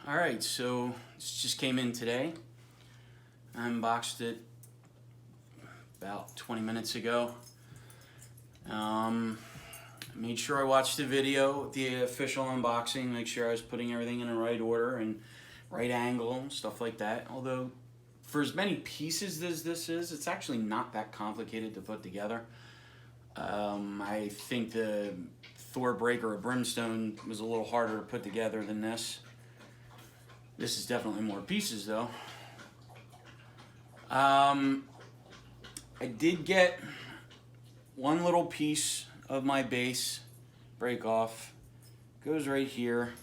Alright, so this just came in today. I unboxed it about 20 minutes ago. Made sure I watched the video, the official unboxing, make sure I was putting everything in the right order and right angle and stuff like that. Although, for as many pieces as this is, it's actually not that complicated to put together. I think the Thor Breaker of Brimstone was a little harder to put together than this. This is definitely more pieces though. I did get one little piece of my base break off. Goes right here.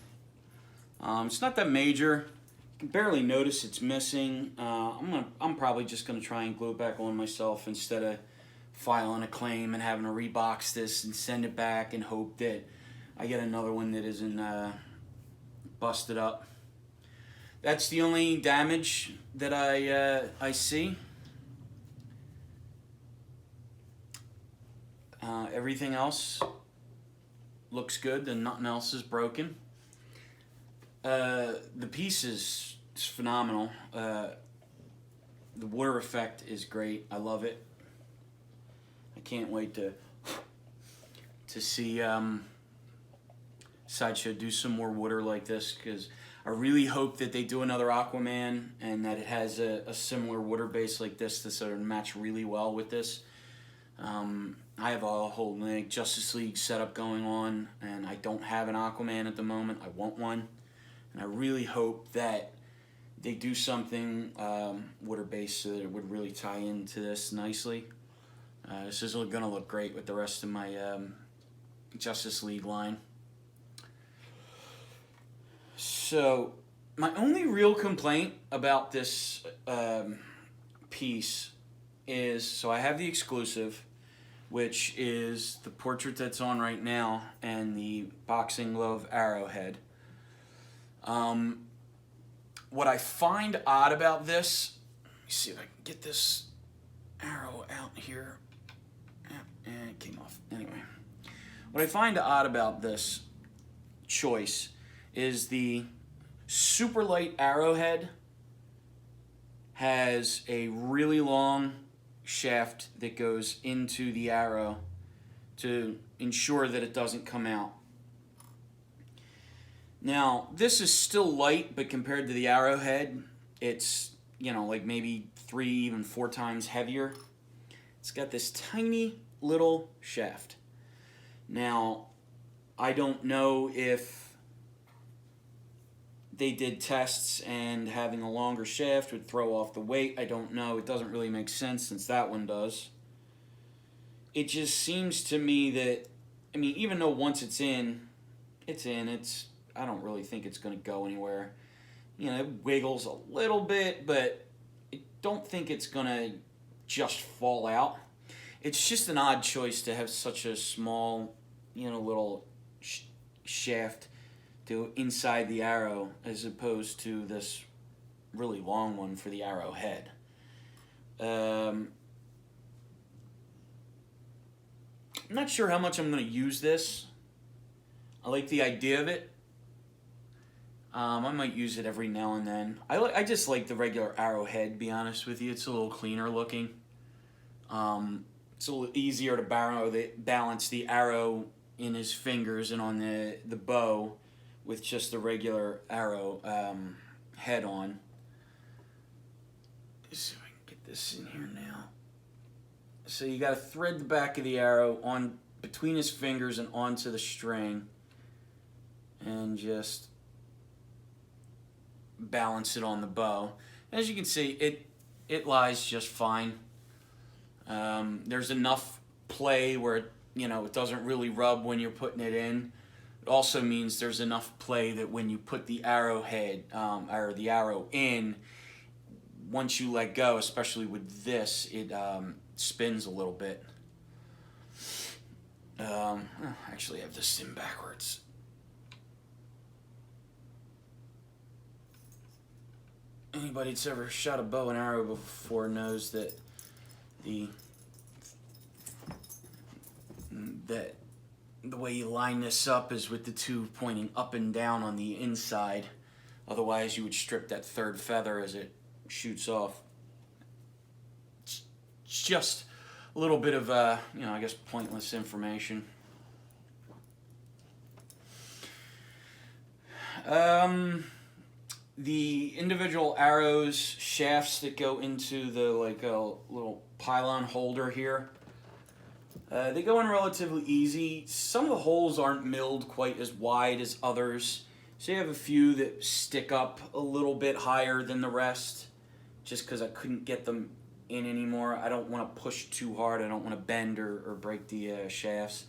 It's not that major. You can barely notice it's missing. I'm probably just gonna try and glue it back on myself instead of filing a claim and having to rebox this and send it back and hope that I get another one that isn't busted up. That's the only damage that I see. Everything else looks good and nothing else is broken. The piece is phenomenal. The water effect is great. I love it. I can't wait to see Sideshow do some more water like this, because I really hope that they do another Aquaman and that it has a similar water base like this to sort of match really well with this. I have a whole Justice League setup going on, and I don't have an Aquaman at the moment. I want one, and I really hope that they do something water-based so that it would really tie into this nicely. This is going to look great with the rest of my Justice League line. So, my only real complaint about this piece is, so I have the exclusive, which is the portrait that's on right now and the boxing glove arrowhead. What I find odd about this, let me see if I can get this arrow out here. And it came off. Anyway, what I find odd about this choice is the super light arrowhead has a really long shaft that goes into the arrow to ensure that it doesn't come out. Now, this is still light, but compared to the arrowhead, it's, like maybe 3, even 4 times heavier. It's got this tiny little shaft. Now, I don't know if they did tests and having a longer shaft would throw off the weight. I don't know. It doesn't really make sense since that one does. It just seems to me that, even though once it's in, I don't really think it's going to go anywhere. It wiggles a little bit, but I don't think it's going to just fall out. It's just an odd choice to have such a small, little shaft to inside the arrow as opposed to this really long one for the arrowhead. I'm not sure how much I'm going to use this. I like the idea of it. I might use it every now and then. I just like the regular arrowhead, to be honest with you. It's a little cleaner looking. It's a little easier to balance the arrow in his fingers and on the bow with just the regular arrow head on. Let's see if I can get this in here now. So you got to thread the back of the arrow on between his fingers and onto the string, and just balance it on the bow. As you can see, it lies just fine. There's enough play where it doesn't really rub when you're putting it in. It also means there's enough play that when you put the arrowhead or the arrow in, once you let go, especially with this, it spins a little bit. Actually, I have this in backwards. Anybody that's ever shot a bow and arrow before knows that the way you line this up is with the two pointing up and down on the inside Otherwise, you would strip that third feather as it shoots off. It's just a little bit of, I guess, pointless information. The individual arrows, shafts that go into the, like, a little pylon holder here, they go in relatively easy. Some of the holes aren't milled quite as wide as others. So you have a few that stick up a little bit higher than the rest, just because I couldn't get them in anymore. I don't want to push too hard. I don't want to bend or break the shafts.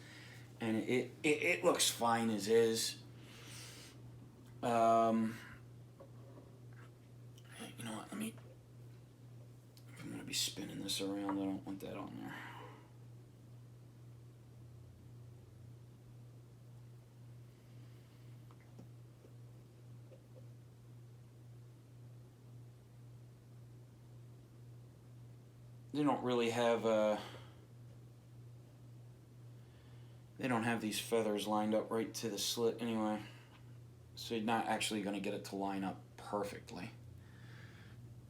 And it looks fine as is. You know what, if I'm going to be spinning this around, I don't want that on there. They don't really have they don't have these feathers lined up right to the slit anyway, so you're not actually going to get it to line up perfectly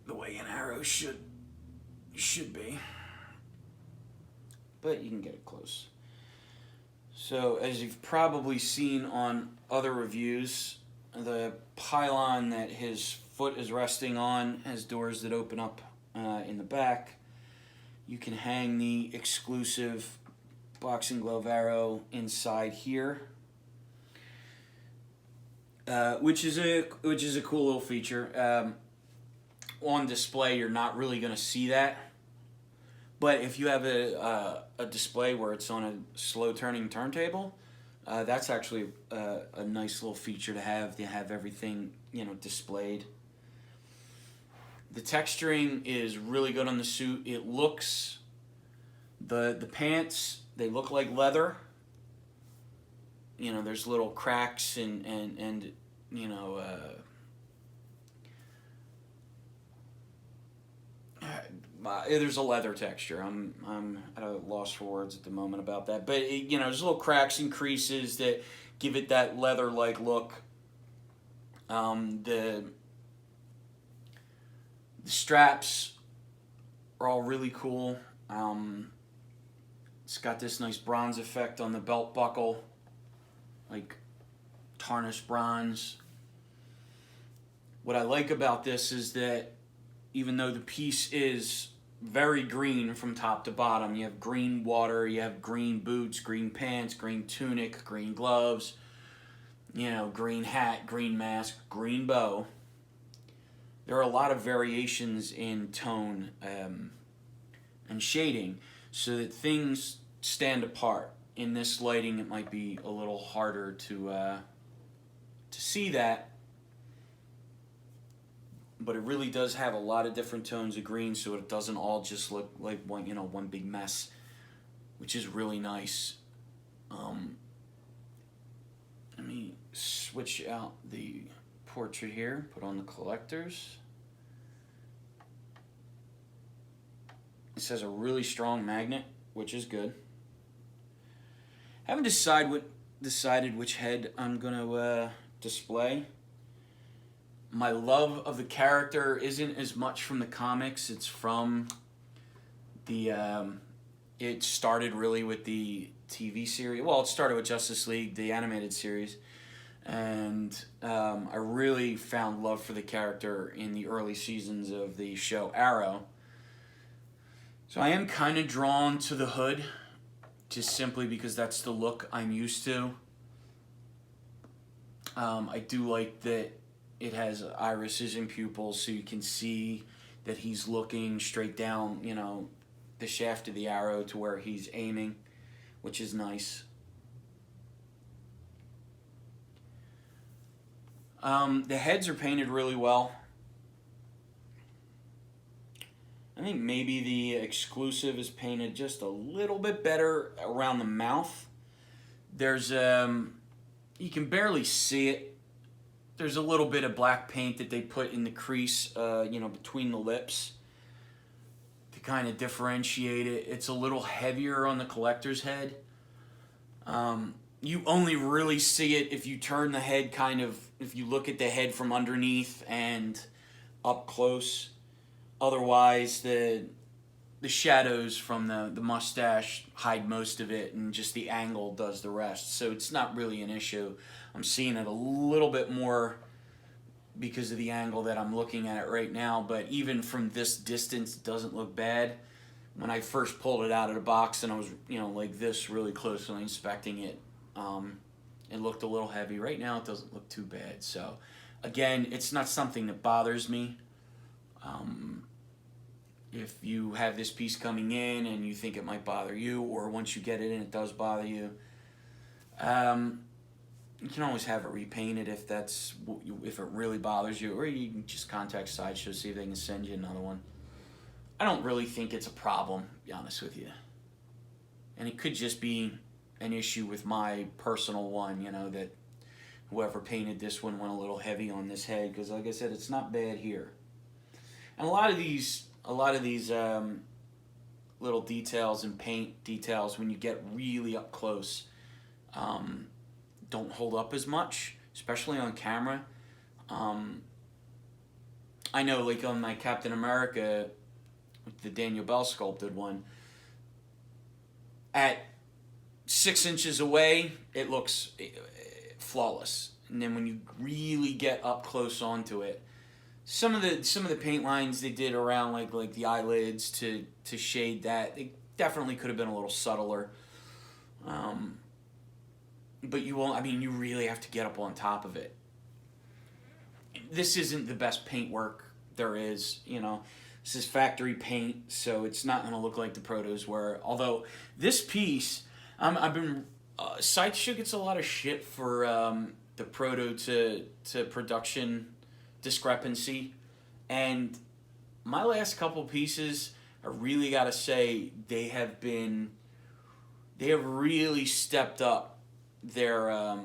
the way an arrow should be, but you can get it close. So as you've probably seen on other reviews, the pylon that his foot is resting on has doors that open up in the back. You can hang the exclusive boxing glove arrow inside here, which is a cool little feature. On display, you're not really going to see that, but if you have a display where it's on a slow turning turntable, that's actually a nice little feature to have. To have everything displayed. The texturing is really good on the suit. It looks, the pants, they look like leather. There's little cracks and there's a leather texture. I'm at a loss for words at the moment about that. But there's little cracks and creases that give it that leather-like look. The straps are all really cool. It's got this nice bronze effect on the belt buckle, like tarnished bronze. What I like about this is that even though the piece is very green from top to bottom, you have green water, you have green boots, green pants, green tunic, green gloves, green hat, green mask, green bow. There are a lot of variations in tone and shading so that things stand apart. In this lighting, it might be a little harder to see that, but it really does have a lot of different tones of green, so it doesn't all just look like one big mess, which is really nice. Let me switch out the portrait here, put on the collectors. This has a really strong magnet, which is good. Haven't decided which head I'm gonna display. My love of the character isn't as much from the comics. It's from the. It started really with the TV series. Well, it started with Justice League, the animated series. And I really found love for the character in the early seasons of the show Arrow. So I am kind of drawn to the hood, just simply because that's the look I'm used to. I do like that it has irises and pupils, so you can see that he's looking straight down, the shaft of the arrow to where he's aiming, which is nice. The heads are painted really well. I think maybe the exclusive is painted just a little bit better around the mouth. There's, you can barely see it. There's a little bit of black paint that they put in the crease, between the lips to kind of differentiate it. It's a little heavier on the collector's head. You only really see it if you turn the head kind of if you look at the head from underneath and up close. Otherwise, the shadows from the mustache hide most of it, and just the angle does the rest. So it's not really an issue. I'm seeing it a little bit more because of the angle that I'm looking at it right now, but even from this distance, it doesn't look bad. When I first pulled it out of the box and I was, like this, really closely inspecting it, it looked a little heavy. Right now, it doesn't look too bad. So, again, it's not something that bothers me. If you have this piece coming in and you think it might bother you, or once you get it in, it does bother you, you can always have it repainted if if it really bothers you, or you can just contact Sideshow, see if they can send you another one. I don't really think it's a problem, to be honest with you. And it could just be an issue with my personal one, that whoever painted this one went a little heavy on this head, because like I said, it's not bad here. And a lot of these little details and paint details, when you get really up close, don't hold up as much, especially on camera. I know, like on my Captain America, the Daniel Bell sculpted one, at 6 inches away, it looks flawless. And then when you really get up close onto it, some of the paint lines they did around like the eyelids to shade that, they definitely could have been a little subtler. But you won't. I mean, you really have to get up on top of it. This isn't the best paint work there is. This is factory paint, so it's not going to look like the protos were. Although this piece, Sideshow gets a lot of shit for the proto to production discrepancy, and my last couple pieces, I really got to say, they have really stepped up their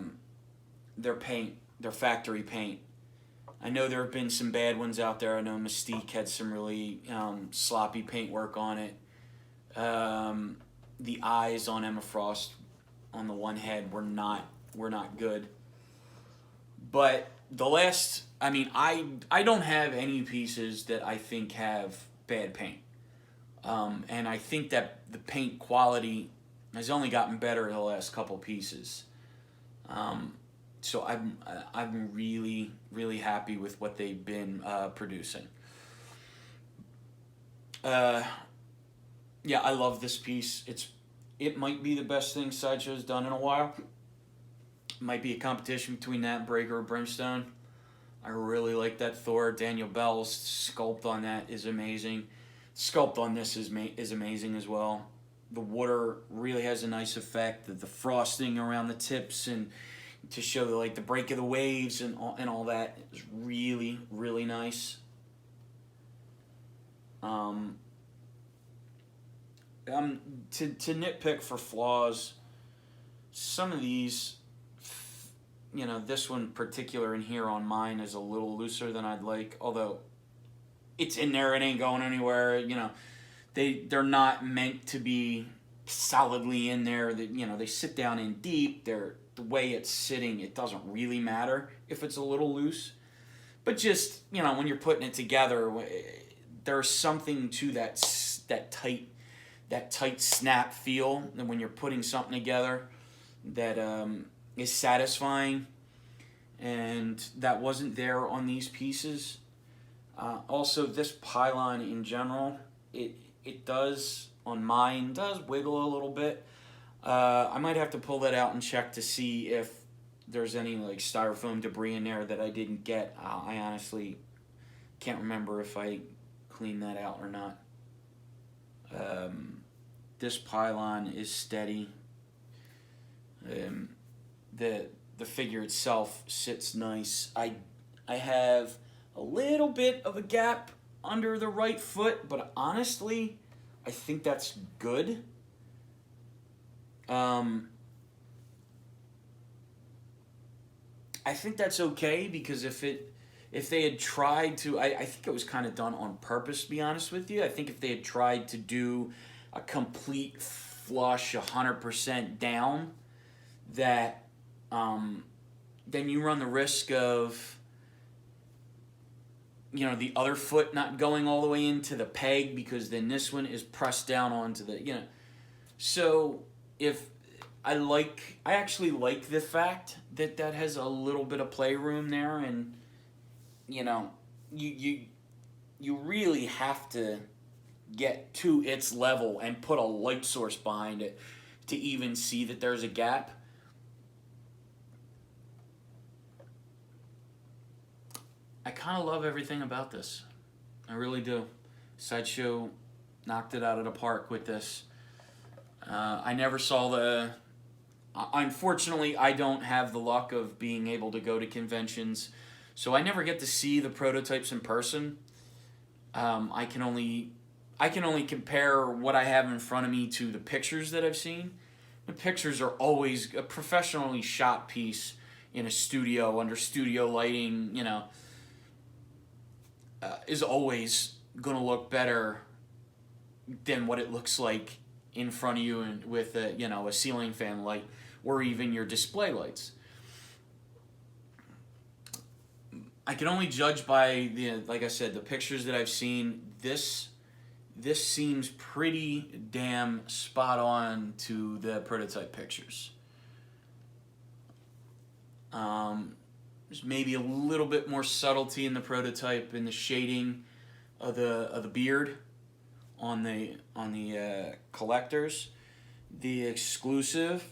paint, their factory paint. I know there have been some bad ones out there. I know Mystique had some really sloppy paint work on it. The eyes on Emma Frost on the one head were not good. But the last, I don't have any pieces that I think have bad paint. And I think that the paint quality has only gotten better in the last couple pieces. So I'm really, really happy with what they've been producing. Yeah, I love this piece. It might be the best thing Sideshow's done in a while. Might be a competition between that and Breaker or Brimstone. I really like that Thor. Daniel Bell's sculpt on that is amazing. Sculpt on this is amazing as well. The water really has a nice effect. The frosting around the tips and to show the break of the waves and all that is really, really nice. To nitpick for flaws, some of these, this one particular in here on mine is a little looser than I'd like, although it's in there, it ain't going anywhere. They're not meant to be solidly in there. They sit down in deep. The way it's sitting, it doesn't really matter if it's a little loose. But just, when you're putting it together, there's something to that tight snap feel, and when you're putting something together that is satisfying, and that wasn't there on these pieces. Also, this pylon in general, it does, on mine, does wiggle a little bit. I might have to pull that out and check to see if there's any styrofoam debris in there that I didn't get. I honestly can't remember if I cleaned that out or not. This pylon is steady. The figure itself sits nice. I have a little bit of a gap under the right foot, but honestly, I think that's good. I think that's okay, because if they had tried to, I think it was kind of done on purpose, to be honest with you. I think if they had tried to do a complete flush 100% down, that then you run the risk of, you know, the other foot not going all the way into the peg, because then this one is pressed down onto the, you know. So if I actually like the fact that that has a little bit of playroom there, and you know, you really have to get to its level and put a light source behind it to even see that there's a gap. I kind of love everything about this. I really do. Sideshow knocked it out of the park with this. I never saw the... Unfortunately, I don't have the luck of being able to go to conventions, so I never get to see the prototypes in person. I can only compare what I have in front of me to the pictures that I've seen. The pictures are always a professionally shot piece in a studio under studio lighting, you know, is always going to look better than what it looks like in front of you and with a, you know, a ceiling fan light or even your display lights. I can only judge by the, like I said, the pictures that I've seen. This seems pretty damn spot on to the prototype pictures. There's maybe a little bit more subtlety in the prototype in the shading of the beard on the collectors. The exclusive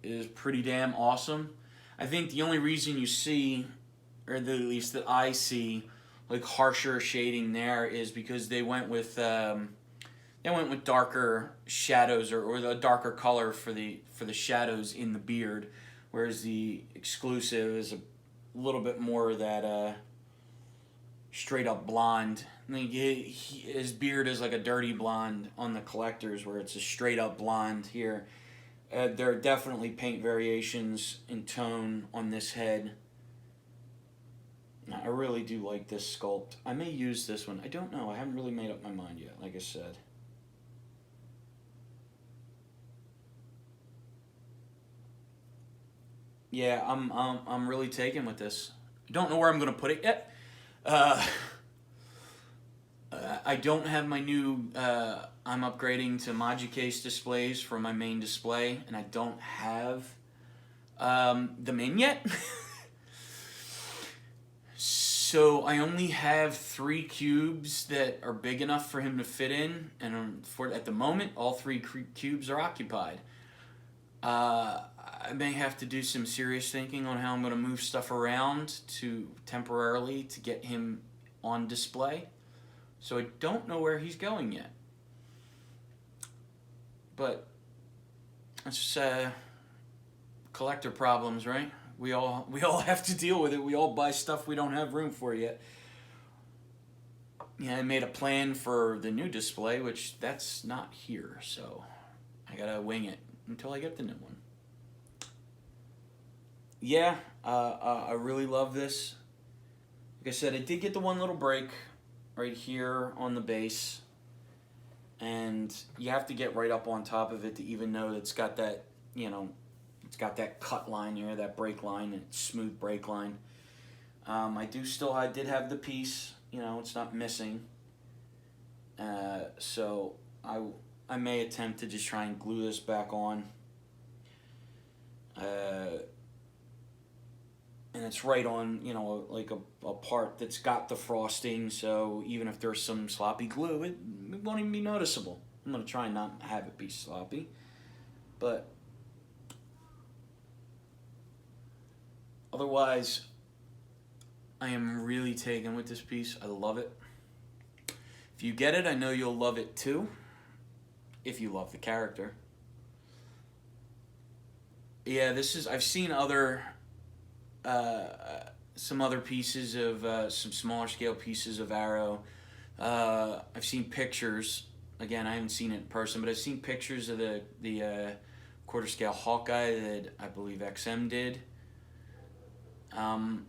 is pretty damn awesome. I think the only reason you see, or at least that I see, like harsher shading there is because they went with darker shadows or a darker color for the shadows in the beard, whereas the exclusive is a little bit more of that straight up blonde. I mean, his beard is like a dirty blonde on the collectors, where it's a straight up blonde here. There are definitely paint variations in tone on this head. I really do like this sculpt. I may use this one. I don't know. I haven't really made up my mind yet, like I said. Yeah, I'm really taken with this. I don't know where I'm going to put it yet. I don't have my new... I'm upgrading to Magicase displays for my main display, and I don't have them in yet. So I only have 3 cubes that are big enough for him to fit in, and at the moment, all 3 cubes are occupied. I may have to do some serious thinking on how I'm going to move stuff around temporarily to get him on display. So I don't know where he's going yet. But it's collector problems, right? We all have to deal with it. We all buy stuff we don't have room for yet. Yeah, I made a plan for the new display, which that's not here, so I gotta wing it until I get the new one. Yeah, I really love this. Like I said, I did get the one little break right here on the base, and you have to get right up on top of it to even know that it's got that, you know, it's got that cut line here, that break line, and smooth break line. I did have the piece, you know, it's not missing. So I may attempt to just try and glue this back on. And it's right on, you know, like a part that's got the frosting, so even if there's some sloppy glue, it won't even be noticeable. I'm going to try and not have it be sloppy, but otherwise, I am really taken with this piece. I love it. If you get it, I know you'll love it too, if you love the character. Yeah, I've seen some other pieces of, some smaller scale pieces of Arrow. I've seen pictures. Again, I haven't seen it in person, but I've seen pictures of the quarter scale Hawkeye that I believe XM did. From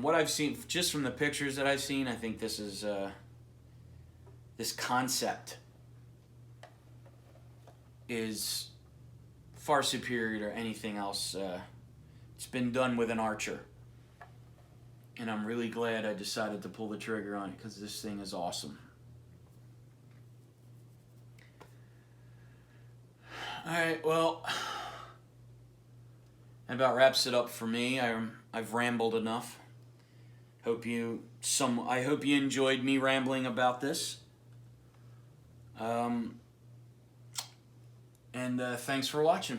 what I've seen, just from the pictures that I've seen, I think this is this concept is far superior to anything else. It's been done with an Archer. And I'm really glad I decided to pull the trigger on it because this thing is awesome. Alright, well, that about wraps it up for me. I've rambled enough. I hope you enjoyed me rambling about this. And thanks for watching.